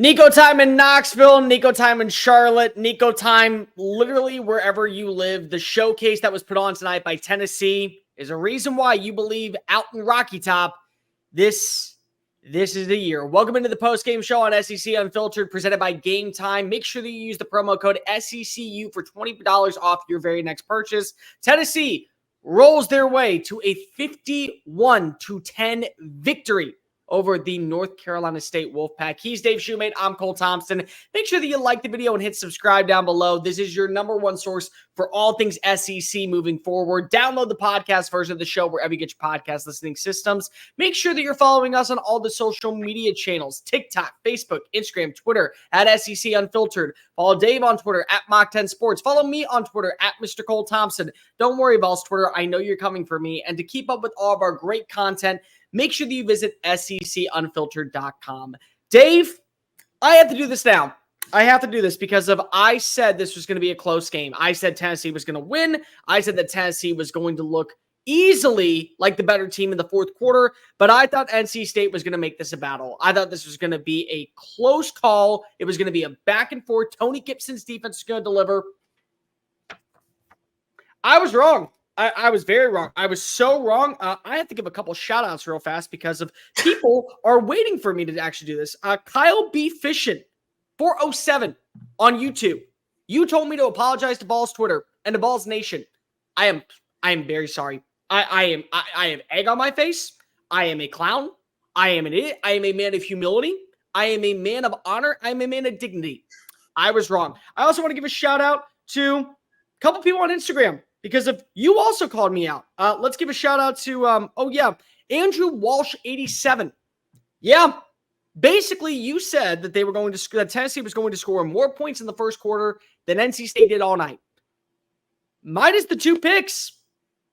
Nico time in Knoxville, Nico time in Charlotte, Nico time literally wherever you live. The showcase that was put on tonight by Tennessee is a reason why you believe out in Rocky Top, this is the year. Welcome into the post-game show on SEC Unfiltered, presented by Game Time. Make sure that you use the promo code SECU for $20 off your very next purchase. Tennessee rolls their way to a 51-10 victory over the North Carolina State Wolfpack. He's Dave Shumate. I'm Cole Thompson. Make sure that you like the video and hit subscribe down below. This is your number one source for all things SEC moving forward. Download the podcast version of the show wherever you get your podcast listening systems. Make sure that you're following us on all the social media channels, TikTok, Facebook, Instagram, Twitter, at SEC Unfiltered. Follow Dave on Twitter, at Mock10Sports. Follow me on Twitter, at Mr. Cole Thompson. Don't worry, Vols Twitter. I know you're coming for me. And to keep up with all of our great content, make sure that you visit secunfiltered.com. Dave, I have to do this now. I have to do this because I said this was going to be a close game. I said Tennessee was going to win. I said that Tennessee was going to look easily like the better team in the fourth quarter, but I thought NC State was going to make this a battle. I thought this was going to be a close call. It was going to be a back and forth. Tony Gibson's defense was going to deliver. I was wrong. I was very wrong. I was so wrong. I have to give a couple shout outs real fast because of people are waiting for me to actually do this. Kyle B. Fishin, 407 on YouTube. You told me to apologize to Balls Twitter and to Balls Nation. I am very sorry. I have egg on my face. I am a clown. I am an idiot. I am a man of humility. I am a man of honor. I am a man of dignity. I was wrong. I also want to give a shout out to a couple people on Instagram, because if you also called me out. Let's give a shout out to, Andrew Walsh 87. Yeah, basically you said that that Tennessee was going to score more points in the first quarter than NC State did all night. Minus the 2 picks.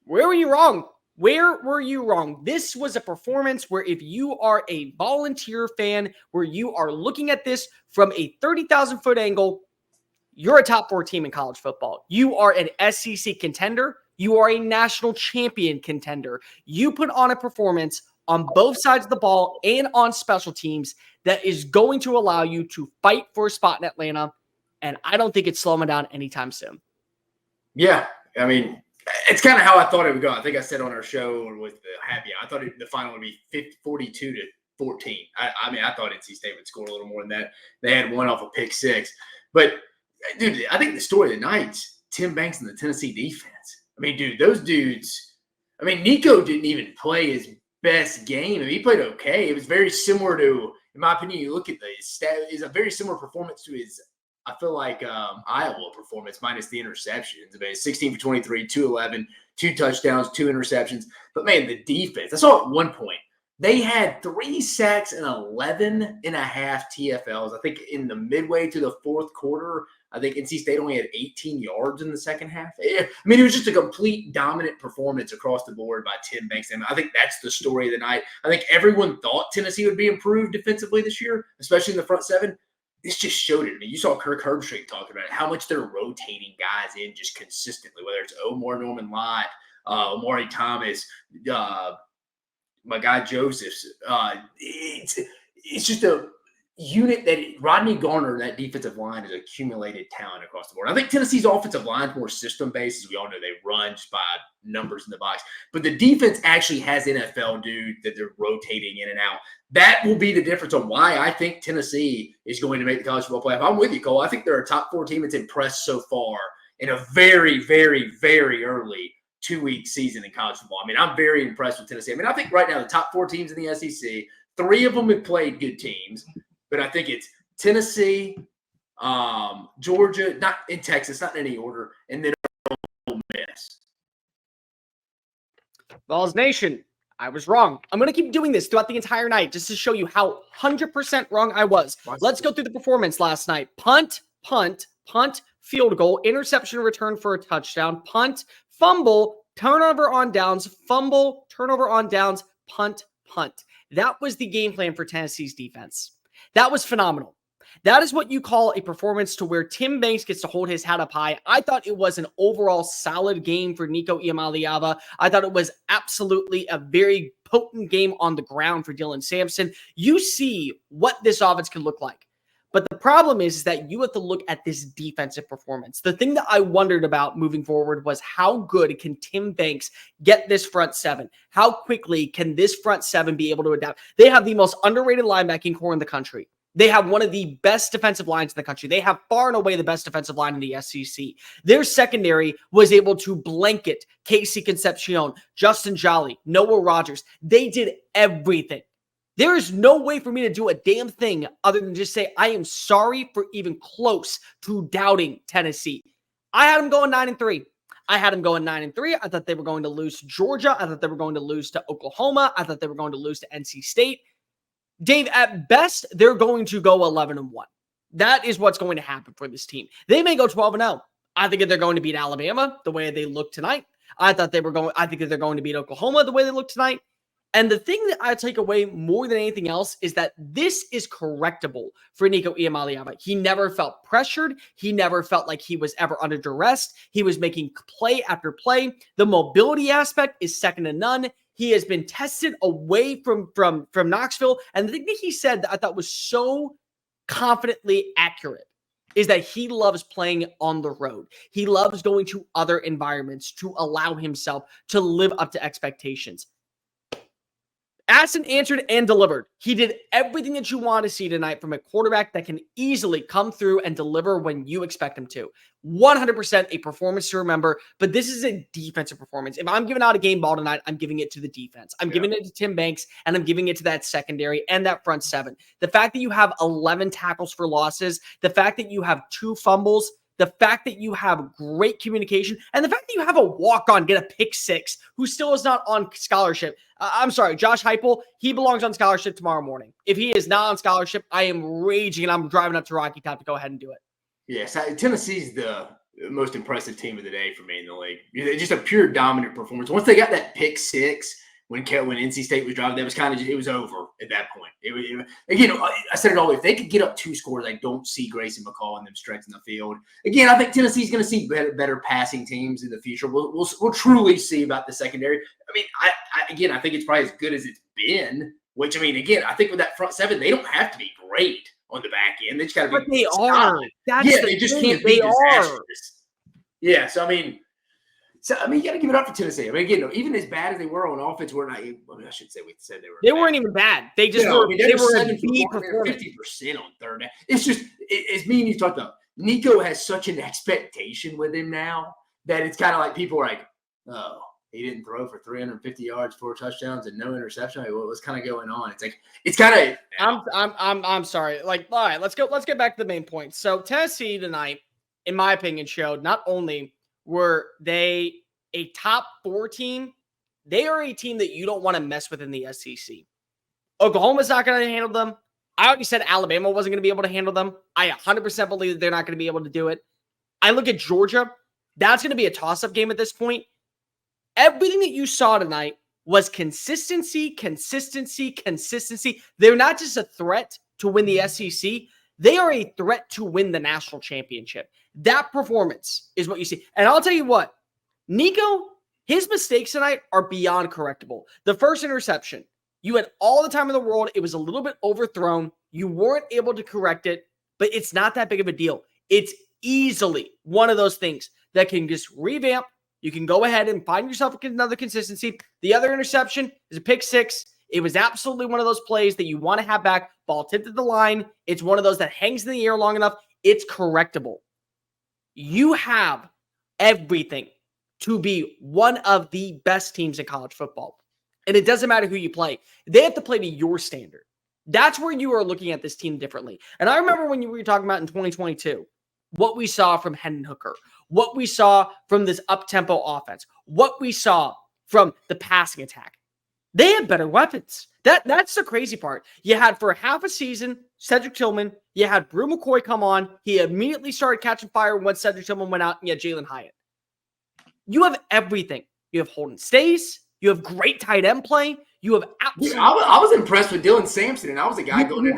Where were you wrong? Where were you wrong? This was a performance where if you are a volunteer fan, where you are looking at this from a 30,000-foot angle, you're a top 4 team in college football. You are an SEC contender. You are a national champion contender. You put on a performance on both sides of the ball and on special teams that is going to allow you to fight for a spot in Atlanta. And I don't think it's slowing down anytime soon. Yeah. I mean, it's kind of how I thought it would go. I think I said on our show with the Happy, I thought the final would be 42-14. I thought NC State would score a little more than that. They had one off a pick six. But dude, I think the story of the night's Tim Banks and the Tennessee defense. I mean, dude, those dudes. I mean, Nico didn't even play his best game. I mean, he played okay. It was very similar to, in my opinion, you look at the stat, it's a very similar performance to his, I feel like, Iowa performance minus the interceptions. I mean, 16 for 23, 211, 2 touchdowns, 2 interceptions. But man, the defense, I saw at one point, they had 3 sacks and 11 and a half TFLs. I think in the midway to the fourth quarter, I think NC State only had 18 yards in the second half. I mean, it was just a complete dominant performance across the board by Tim Banks. I think that's the story of the night. I think everyone thought Tennessee would be improved defensively this year, especially in the front seven. This just showed it. I mean, you saw Kirk Herbstreit talking about it, how much they're rotating guys in just consistently, whether it's Omar Norman Lott, Amari Thomas, my guy Joseph's. It's just a unit that Rodney Garner, that defensive line, has accumulated talent across the board. I think Tennessee's offensive line is more system-based. As we all know, they run just by numbers in the box. But the defense actually has NFL dude that they're rotating in and out. That will be the difference on why I think Tennessee is going to make the college football playoff. I'm with you, Cole. I think they're a top 4 team that's impressed so far in a very, very, very early 2-week season in college football. I mean, I'm very impressed with Tennessee. I mean, I think right now the top 4 teams in the SEC, 3 of them have played good teams. But I think it's Tennessee, Georgia, not in Texas, not in any order, and then Ole Miss. Vols Nation, I was wrong. I'm going to keep doing this throughout the entire night just to show you how 100% wrong I was. Let's go through the performance last night. Punt, field goal, interception, return for a touchdown, punt, fumble, turnover on downs, fumble, turnover on downs, punt. That was the game plan for Tennessee's defense. That was phenomenal. That is what you call a performance to where Tim Banks gets to hold his hat up high. I thought it was an overall solid game for Nico Iamaleava. I thought it was absolutely a very potent game on the ground for Dylan Sampson. You see what this offense can look like. But the problem is that you have to look at this defensive performance. The thing that I wondered about moving forward was how good can Tim Banks get this front seven? How quickly can this front seven be able to adapt? They have the most underrated linebacking core in the country. They have one of the best defensive lines in the country. They have far and away the best defensive line in the SEC. Their secondary was able to blanket Casey Concepcion, Justin Jolly, Noah Rogers. They did everything. There is no way for me to do a damn thing other than just say, I am sorry for even close to doubting Tennessee. I had them going 9-3. I had them going 9-3. I thought they were going to lose to Georgia. I thought they were going to lose to Oklahoma. I thought they were going to lose to NC State. Dave, at best, they're going to go 11-1. That is what's going to happen for this team. They may go 12-0. I think that they're going to beat Alabama the way they look tonight. I think that they're going to beat Oklahoma the way they look tonight. And the thing that I take away more than anything else is that this is correctable for Nico Iamaleava. He never felt pressured. He never felt like he was ever under duress. He was making play after play. The mobility aspect is second to none. He has been tested away from Knoxville. And the thing that he said that I thought was so confidently accurate is that he loves playing on the road. He loves going to other environments to allow himself to live up to expectations. Asked and answered and delivered. He did everything that you want to see tonight from a quarterback that can easily come through and deliver when you expect him to. 100% a performance to remember, but this is a defensive performance. If I'm giving out a game ball tonight, I'm giving it to the defense. I'm giving it to Tim Banks, and I'm giving it to that secondary and that front seven. The fact that you have 11 tackles for losses, the fact that you have 2 fumbles, the fact that you have great communication, and the fact that you have a walk-on get a pick 6 who still is not on scholarship. I'm sorry, Josh Heupel, he belongs on scholarship tomorrow morning. If he is not on scholarship, I am raging, and I'm driving up to Rocky Top to go ahead and do it. Yes, Tennessee's the most impressive team of the day for me in the league. Just a pure dominant performance. Once they got that pick 6, when NC State was driving, that was kind of it was over at that point. Again, I said it all. If they could get up 2 scores, I don't see Grayson McCall and them stretching the field. Again, I think Tennessee's going to see better passing teams in the future. We'll truly see about the secondary. I mean, I think it's probably as good as it's been. Which I mean, again, I think with that front seven, they don't have to be great on the back end. They just got to be. But they are. They just can't be disastrous. Yeah, so I mean, you got to give it up for Tennessee. I mean, again, even as bad as they were on offense, we're not. I should say we said they were. They weren't even bad. They just were. They were 50% on third down. It's just it's me and you talked about. Nico has such an expectation with him now that it's kind of like people are like, oh, he didn't throw for 350 yards, 4 touchdowns, and no interception. Like, what's kind of going on? It's like it's kind of. I'm sorry. Like, all right, let's get back to the main point. So Tennessee tonight, in my opinion, showed not only were they a top 4 team, they are a team that you don't want to mess with in the SEC. Oklahoma's not going to handle them. I already said Alabama wasn't going to be able to handle them. I 100% believe that they're not going to be able to do it. I look at Georgia. That's going to be a toss-up game at this point. Everything that you saw tonight was consistency. They're not just a threat to win the SEC. They are a threat to win the national championship. That performance is what you see. And I'll tell you what, Nico, his mistakes tonight are beyond correctable. The first interception, you had all the time in the world. It was a little bit overthrown. You weren't able to correct it, but it's not that big of a deal. It's easily one of those things that can just revamp. You can go ahead and find yourself another consistency. The other interception is a pick 6. It was absolutely one of those plays that you want to have back. Ball tipped at the line. It's one of those that hangs in the air long enough. It's correctable. You have everything to be one of the best teams in college football. And it doesn't matter who you play. They have to play to your standard. That's where you are looking at this team differently. And I remember when you were talking about in 2022, what we saw from Hendon Hooker, what we saw from this up-tempo offense, what we saw from the passing attack. They have better weapons. That's the crazy part. You had for half a season, Cedric Tillman. You had Brew McCoy come on. He immediately started catching fire once Cedric Tillman went out, and you had Jalen Hyatt. You have everything. You have Holden Stays. You have great tight end play. You have absolutely. I was impressed with Dylan Sampson, and I was a guy going in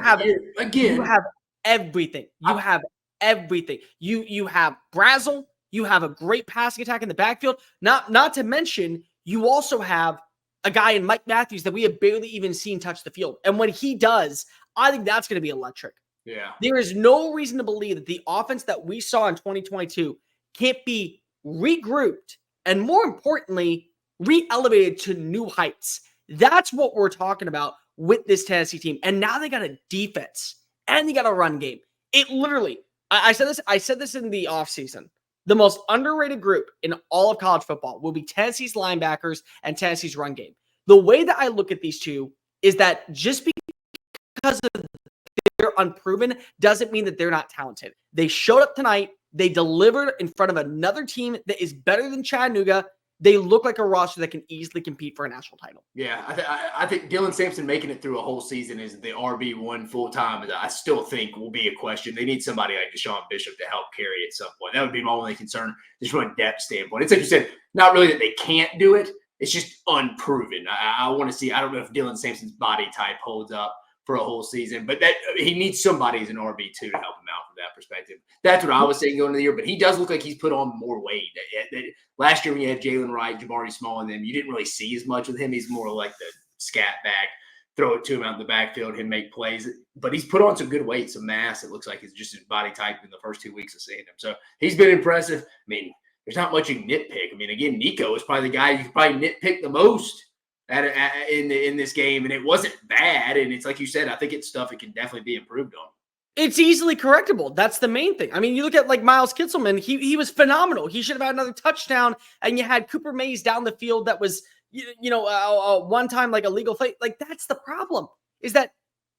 again. You have everything. You have everything. You have Brazel. You have a great passing attack in the backfield. Not to mention, you also have a guy in Mike Matthews that we have barely even seen touch the field. And when he does, I think that's going to be electric. Yeah. There is no reason to believe that the offense that we saw in 2022 can't be regrouped and, more importantly, re-elevated to new heights. That's what we're talking about with this Tennessee team. And now they got a defense and they got a run game. It literally, I said this in the offseason. The most underrated group in all of college football will be Tennessee's linebackers and Tennessee's run game. The way that I look at these two is that just because of they're unproven doesn't mean that they're not talented. They showed up tonight. They delivered in front of another team that is better than Chattanooga. They look like a roster that can easily compete for a national title. Yeah, I think Dylan Sampson making it through a whole season is the RB1 full time. I still think will be a question. They need somebody like Deshaun Bishop to help carry at some point. That would be my only concern, just from a depth standpoint. It's like you said, not really that they can't do it. It's just unproven. I want to see. I don't know if Dylan Sampson's body type holds up for a whole season, but that he needs somebody as an RB2 to help him out from that perspective. That's what I was saying going into the year, but he does look like he's put on more weight. Last year when you had Jalen Wright, Jabari Small, and them, you didn't really see as much with him. He's more like the scat back, throw it to him out in the backfield, him make plays. But he's put on some good weight, some mass. It looks like it's just his body type in the first 2 weeks of seeing him. So he's been impressive. I mean, there's not much you can nitpick. I mean, again, Nico is probably the guy you could probably nitpick the most in this game, and it wasn't bad. And it's like you said, I think it's stuff it can definitely be improved on. It's easily correctable. That's the main thing. I mean, you look at like Miles Kitselman, he was phenomenal. He should have had another touchdown, and you had Cooper Mays down the field that was, one time like a legal play. Like, that's the problem, is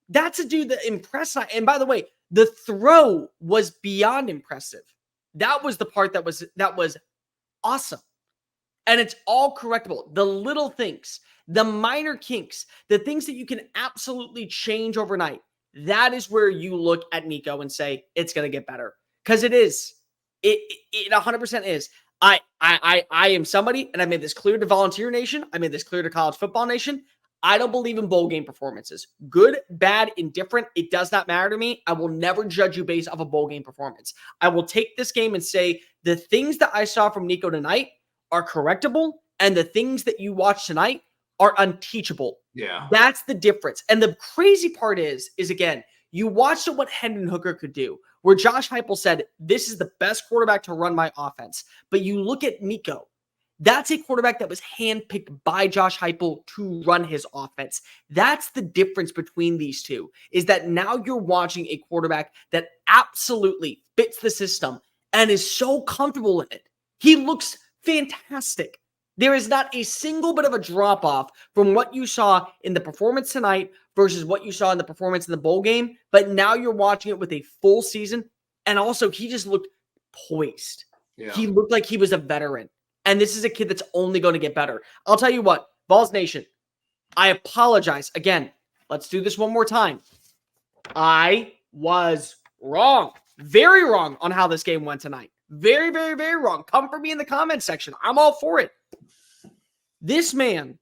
that's a dude that impressed. And by the way, the throw was beyond impressive. That was the part that was awesome. And it's all correctable. The little things, the minor kinks, the things that you can absolutely change overnight. That is where you look at Nico and say, it's going to get better. Because it is. It 100% is. I am somebody, and I made this clear to Volunteer Nation. I made this clear to College Football Nation. I don't believe in bowl game performances. Good, bad, indifferent, it does not matter to me. I will never judge you based off a bowl game performance. I will take this game and say the things that I saw from Nico tonight are correctable, and the things that you watched tonight are unteachable. Yeah. That's the difference. And the crazy part is again, you watched what Hendon Hooker could do, where Josh Heupel said, this is the best quarterback to run my offense. But you look at Nico, that's a quarterback that was handpicked by Josh Heupel to run his offense. That's the difference between these two, is that now you're watching a quarterback that absolutely fits the system and is so comfortable in it. He looks fantastic. There is not a single bit of a drop-off from what you saw in the performance tonight versus what you saw in the performance in the bowl game. But now you're watching it with a full season. And also, he just looked poised. Yeah. He looked like he was a veteran. And this is a kid that's only going to get better. I'll tell you what, Vols Nation, I apologize. Again, let's do this one more time. I was wrong. Very wrong on how this game went tonight. Very, very, very wrong. Come for me in the comments section. I'm all for it. This man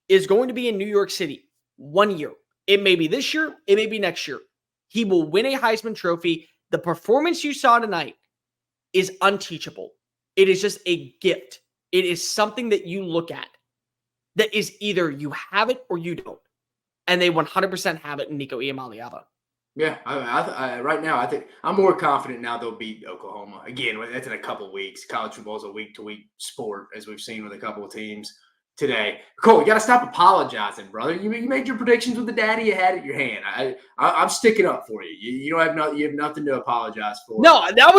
is going to be in New York City 1 year. It may be this year. It may be next year. He will win a Heisman Trophy. The performance you saw tonight is unteachable. It is just a gift. It is something that you look at that is either you have it or you don't. And they 100% have it in Nico Iamaleava. Yeah, I right now, I think I'm more confident now they'll beat Oklahoma. Again, that's in a couple of weeks. College football is a week-to-week sport, as we've seen with a couple of teams today. Cole, you got to stop apologizing, brother. You made your predictions with the data you had at your hand. I'm sticking up for you. You don't have you have nothing to apologize for. No, I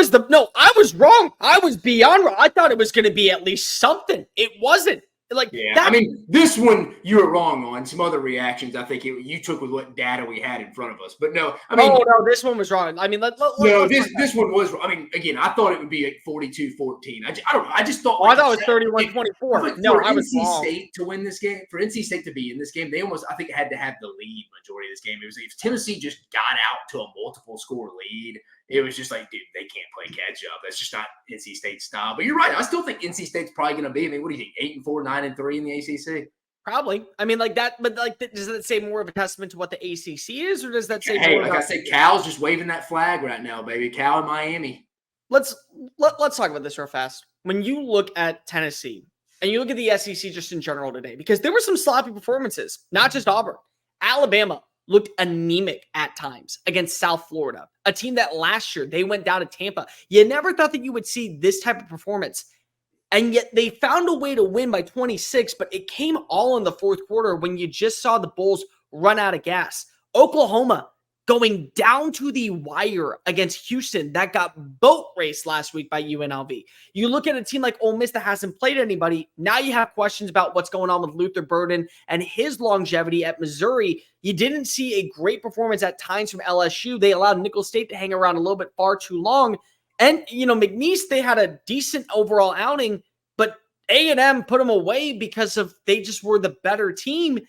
was wrong. I was beyond wrong. I thought it was going to be at least something. It wasn't. I mean, this one you were wrong on. Some other reactions, I think you took with what data we had in front of us. But no, I mean, no, this one was wrong. I mean, this one was wrong. I mean, again, I thought it would be like 42-14. I don't know. I just thought. I thought it was 31-24. No, I was wrong. NC State to win this game, for NC State to be in this game, they almost, I think, had to have the lead majority of this game. It was if Tennessee just got out to a multiple score lead. It was just like, dude, they can't play catch up. That's just not NC State's style. But you're right. I still think NC State's probably going to be. I mean, what do you think? 8-4, 9-3 in the ACC? Probably. I mean, like that. But like, does that say more of a testament to what the ACC is, or does that say more? Like I said, Cal's just waving that flag right now, baby. Cal in Miami. Let's talk about this real fast. When you look at Tennessee and you look at the SEC just in general today, because there were some sloppy performances, not just Auburn. Alabama looked anemic at times against South Florida, a team that last year they went down to Tampa. You never thought that you would see this type of performance. And yet they found a way to win by 26, but it came all in the fourth quarter when you just saw the Bulls run out of gas. Oklahoma going down to the wire against Houston that got boat raced last week by UNLV. You look at a team like Ole Miss that hasn't played anybody. Now you have questions about what's going on with Luther Burden and his longevity at Missouri. You didn't see a great performance at times from LSU. They allowed Nickel State to hang around a little bit far too long. And, McNeese, they had a decent overall outing, but A&M put them away because they just were the better team.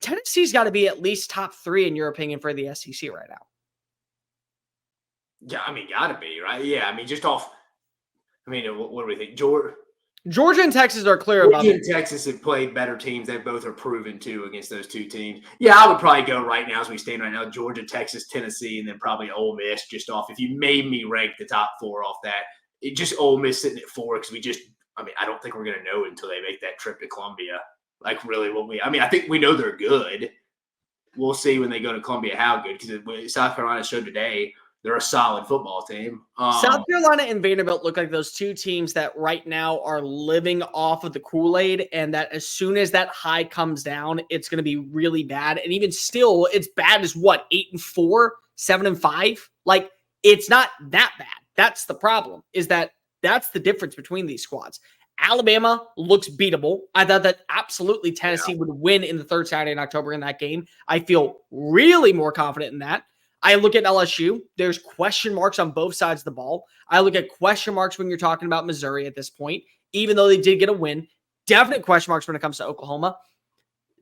Tennessee's got to be at least top 3 in your opinion for the SEC right now. Yeah, gotta be, right? Yeah, just off. What do we think? Georgia and Texas are clear about it. Georgia and Texas have played better teams. They both are proven to against those two teams. Yeah, I would probably go right now as we stand right now, Georgia, Texas, Tennessee, and then probably Ole Miss just off. If you made me rank the top 4 off that, it just Ole Miss sitting at 4 because I don't think we're going to know until they make that trip to Columbia. I think we know they're good. We'll see when they go to Columbia how good, because South Carolina showed today they're a solid football team. South Carolina and Vanderbilt look like those two teams that right now are living off of the Kool-Aid, and that as soon as that high comes down, it's going to be really bad. And even still, it's bad as 8-4, 7-5? Like, it's not that bad. That's the problem, that's the difference between these squads. Alabama looks beatable. I thought that absolutely Tennessee would win in the third Saturday in October in that game. I feel really more confident in that. I look at LSU. There's question marks on both sides of the ball. I look at question marks when you're talking about Missouri at this point, even though they did get a win. Definite question marks when it comes to Oklahoma.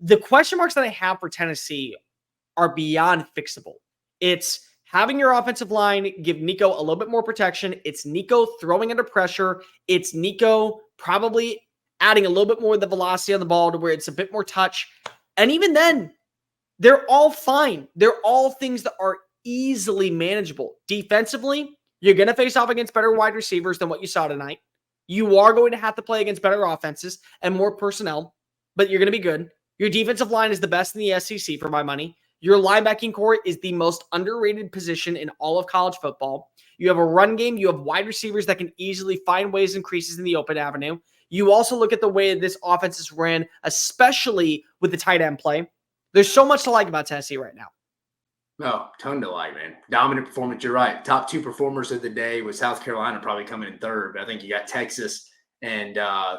The question marks that I have for Tennessee are beyond fixable. It's having your offensive line give Nico a little bit more protection. It's Nico throwing under pressure. It's Nico probably adding a little bit more of the velocity on the ball to where it's a bit more touch. And even then, they're all fine. They're all things that are easily manageable. Defensively, you're going to face off against better wide receivers than what you saw tonight. You are going to have to play against better offenses and more personnel, but you're going to be good. Your defensive line is the best in the SEC for my money. Your linebacking core is the most underrated position in all of college football. You have a run game. You have wide receivers that can easily find ways and creases in the open avenue. You also look at the way this offense is ran, especially with the tight end play. There's so much to like about Tennessee right now. No, ton to like, man. Dominant performance. You're right. Top 2 performers of the day with South Carolina probably coming in third. But I think you got Texas and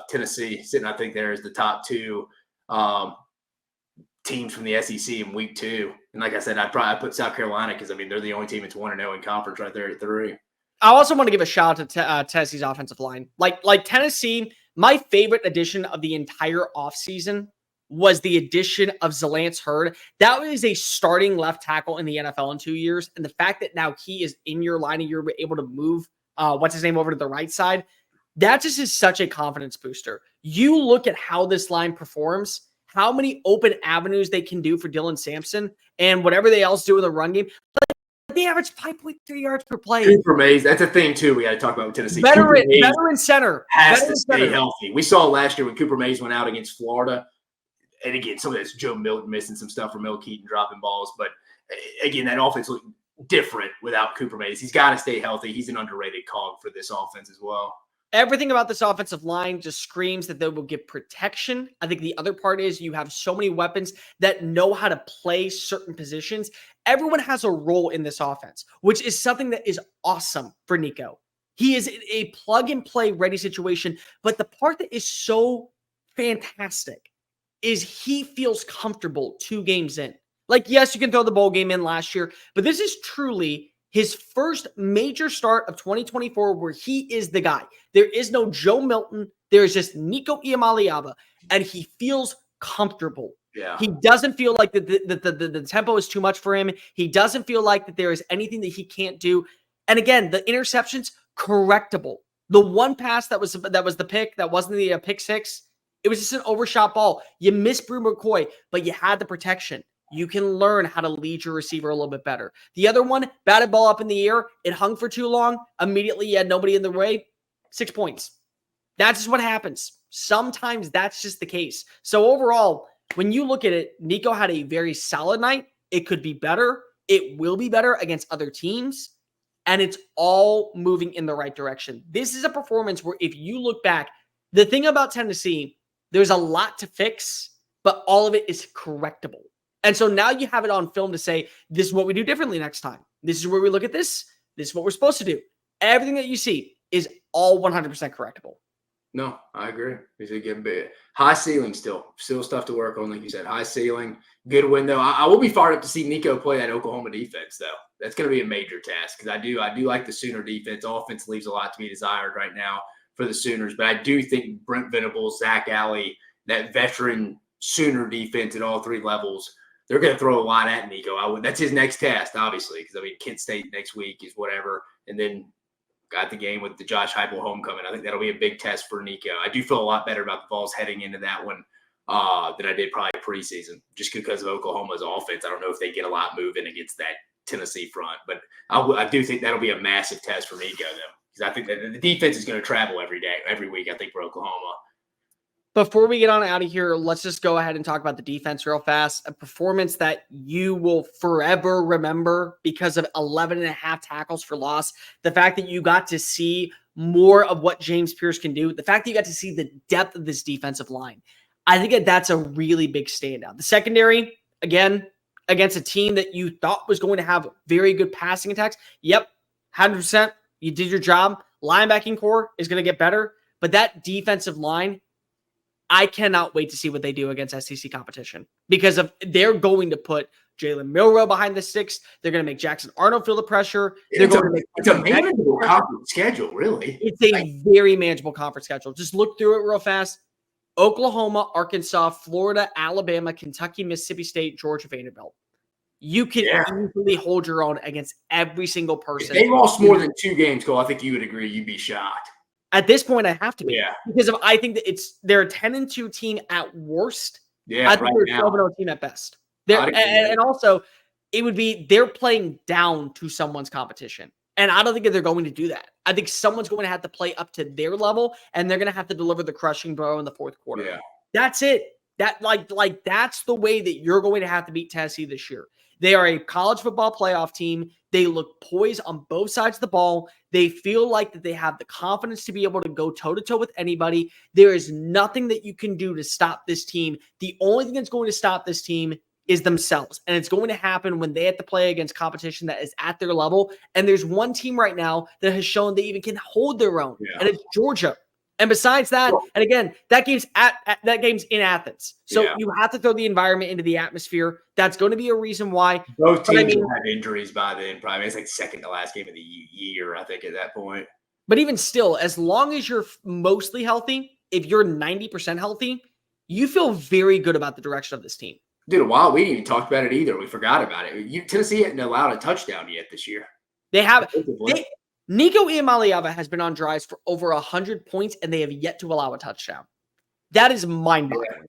Tennessee sitting, I think, there as the top 2 teams from the SEC in week 2. And like I said, I'd put South Carolina because, they're the only team that's 1-0 in conference right there at 3. I also want to give a shout out to Tennessee's offensive line. Like Tennessee, my favorite addition of the entire offseason was the addition of Zalance Hurd. That was a starting left tackle in the NFL in 2 years. And the fact that now he is in your line and you're able to move, over to the right side, that just is such a confidence booster. You look at how this line performs, how many open avenues they can do for Dylan Sampson and whatever they else do in the run game. They average 5.3 yards per play. Cooper Mays, that's a thing too we got to talk about with Tennessee. Veteran center. Has to stay healthy. We saw last year when Cooper Mays went out against Florida. And again, some of that's Joe Milton missing some stuff for Mel Keaton dropping balls. But again, that offense looked different without Cooper Mays. He's got to stay healthy. He's an underrated cog for this offense as well. Everything about this offensive line just screams that they will get protection. I think the other part is you have so many weapons that know how to play certain positions. Everyone has a role in this offense, which is something that is awesome for Nico. He is a plug-and-play ready situation. But the part that is so fantastic is he feels comfortable 2 games in. Like, yes, you can throw the bowl game in last year, but this is truly his first major start of 2024 where he is the guy. There is no Joe Milton. There is just Nico Iamaleava, and he feels comfortable. Yeah. He doesn't feel like the tempo is too much for him. He doesn't feel like that there is anything that he can't do. And again, the interceptions, correctable. The one pass that was the pick, that wasn't the pick 6, it was just an overshot ball. You missed Brew McCoy, but you had the protection. You can learn how to lead your receiver a little bit better. The other one, batted ball up in the air. It hung for too long. Immediately, you had nobody in the way. 6 points. That's just what happens. Sometimes that's just the case. So overall, when you look at it, Nico had a very solid night. It could be better. It will be better against other teams. And it's all moving in the right direction. This is a performance where if you look back, the thing about Tennessee, there's a lot to fix, but all of it is correctable. And so now you have it on film to say, this is what we do differently next time. This is where we look at this. This is what we're supposed to do. Everything that you see is all 100% correctable. No, I agree. He's a good bit. High ceiling still stuff to work on. Like you said, high ceiling, good win though. I will be fired up to see Nico play that Oklahoma defense though. That's going to be a major task because I do like the Sooner defense. Offense leaves a lot to be desired right now for the Sooners, but I do think Brent Venables, Zach Alley, that veteran Sooner defense at all three levels, they're going to throw a lot at Nico. That's his next test, obviously, because Kent State next week is whatever, and then got the game with the Josh Heupel homecoming. I think that'll be a big test for Nico. I do feel a lot better about the Vols heading into that one than I did probably preseason, just because of Oklahoma's offense. I don't know if they get a lot moving against that Tennessee front, but I do think that'll be a massive test for Nico, though, because I think that the defense is going to travel every week, I think, for Oklahoma. Before we get on out of here, let's just go ahead and talk about the defense real fast. A performance that you will forever remember because of 11.5 tackles for loss. The fact that you got to see more of what James Pierce can do. The fact that you got to see the depth of this defensive line. I think that's a really big standout. The secondary, again, against a team that you thought was going to have very good passing attacks. Yep, 100%. You did your job. Linebacking core is going to get better. But that defensive line, I cannot wait to see what they do against SEC competition because they're going to put Jalen Milroe behind the sticks. They're going to make Jackson Arnold feel the pressure. It's a manageable conference schedule, really. It's a very manageable conference schedule. Just look through it real fast. Oklahoma, Arkansas, Florida, Alabama, Kentucky, Mississippi State, Georgia, Vanderbilt. You can easily hold your own against every single person. If they lost more than 2 games, Cole, I think you would agree. You'd be shocked. At this point, I have to be. Yeah. Because I think that they're a 10-2 team at worst. Yeah, I think they're a 12-0 team at best. And also, it would be they're playing down to someone's competition. And I don't think that they're going to do that. I think someone's going to have to play up to their level, and they're going to have to deliver the crushing blow in the fourth quarter. Yeah. That's it. That's the way that you're going to have to beat Tennessee this year. They are a college football playoff team. They look poised on both sides of the ball. They feel like that they have the confidence to be able to go toe-to-toe with anybody. There is nothing that you can do to stop this team. The only thing that's going to stop this team is themselves. And it's going to happen when they have to play against competition that is at their level. And there's one team right now that has shown they even can hold their own, and it's Georgia. And besides that, and again, that game's in Athens. So you have to throw the environment into the atmosphere. That's going to be a reason why. Both teams have injuries by then. Probably it's like second to last game of the year, I think, at that point. But even still, as long as you're mostly healthy, if you're 90% healthy, you feel very good about the direction of this team. Dude, a while we didn't even talk about it either. We forgot about it. Tennessee hadn't allowed a touchdown yet this year. They have. Nico Iamaleava has been on drives for over 100 points, and they have yet to allow a touchdown. That is mind-boggling.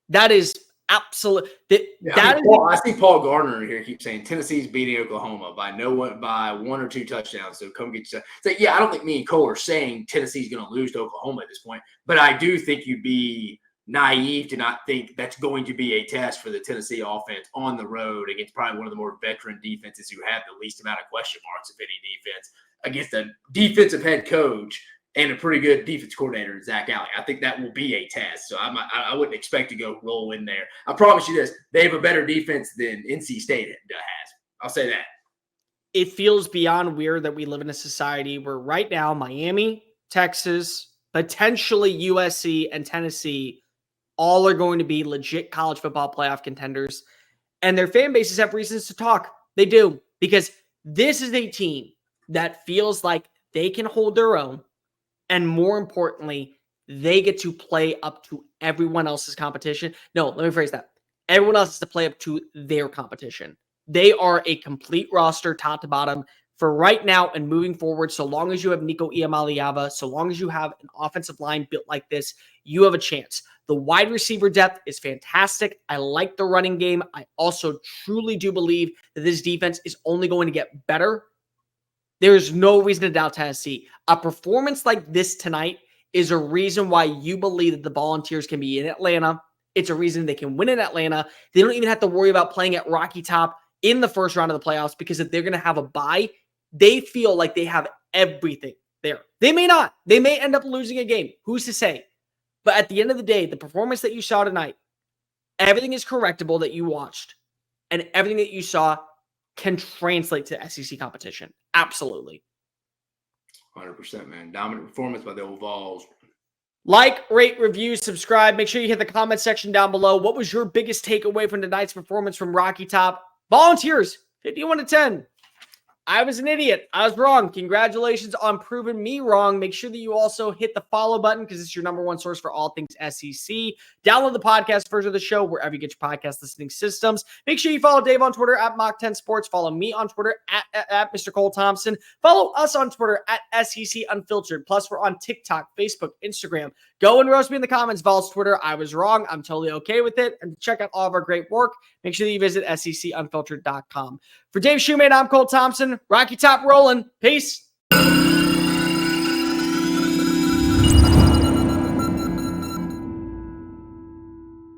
That is absolute. I see Paul Gardner here keep saying Tennessee's beating Oklahoma by 1 or 2 touchdowns. So come get your. So I don't think me and Cole are saying Tennessee's going to lose to Oklahoma at this point, but I do think you'd be naive to not think that's going to be a test for the Tennessee offense on the road against probably one of the more veteran defenses who have the least amount of question marks of any defense, against a defensive head coach and a pretty good defense coordinator, Zach Alley. I think that will be a test. So I wouldn't expect to go roll in there. I promise you this, they have a better defense than NC State has. I'll say that. It feels beyond weird that we live in a society where right now Miami, Texas, potentially USC, and Tennessee all are going to be legit college football playoff contenders. And their fan bases have reasons to talk. They do. Because this is a team that feels like they can hold their own. And more importantly, they get to play up to everyone else's competition. No, let me phrase that. Everyone else has to play up to their competition. They are a complete roster, top to bottom, for right now and moving forward. So long as you have Nico Iamaleava, so long as you have an offensive line built like this, you have a chance. The wide receiver depth is fantastic. I like the running game. I also truly do believe that this defense is only going to get better. There's no reason to doubt Tennessee. A performance like this tonight is a reason why you believe that the Volunteers can be in Atlanta It's a reason they can win in Atlanta. They don't even have to worry about playing at Rocky Top in the first round of the playoffs because if they're going to have a bye, they feel like they have everything there. They may not. They may end up losing a game. Who's to say? But at the end of the day, the performance that you saw tonight, everything is correctable that you watched, and everything that you saw can translate to SEC competition. Absolutely. 100%, man. Dominant performance by the old Vols. Like, rate, review, subscribe. Make sure you hit the comment section down below. What was your biggest takeaway from tonight's performance from Rocky Top? Volunteers, 51 to 10. I was an idiot. I was wrong. Congratulations on proving me wrong. Make sure that you also hit the follow button because it's your #1 source for all things SEC. Download the podcast version of the show wherever you get your podcast listening systems. Make sure you follow Dave on Twitter at Mock10Sports. Follow me on Twitter at Mr. Cole Thompson. Follow us on Twitter at SEC Unfiltered. Plus, we're on TikTok, Facebook, Instagram. Go and roast me in the comments, Vols Twitter. I was wrong. I'm totally okay with it. And to check out all of our great work, make sure that you visit SECUnfiltered.com. For Dave Shumate, I'm Cole Thompson. Rocky Top rolling. Peace.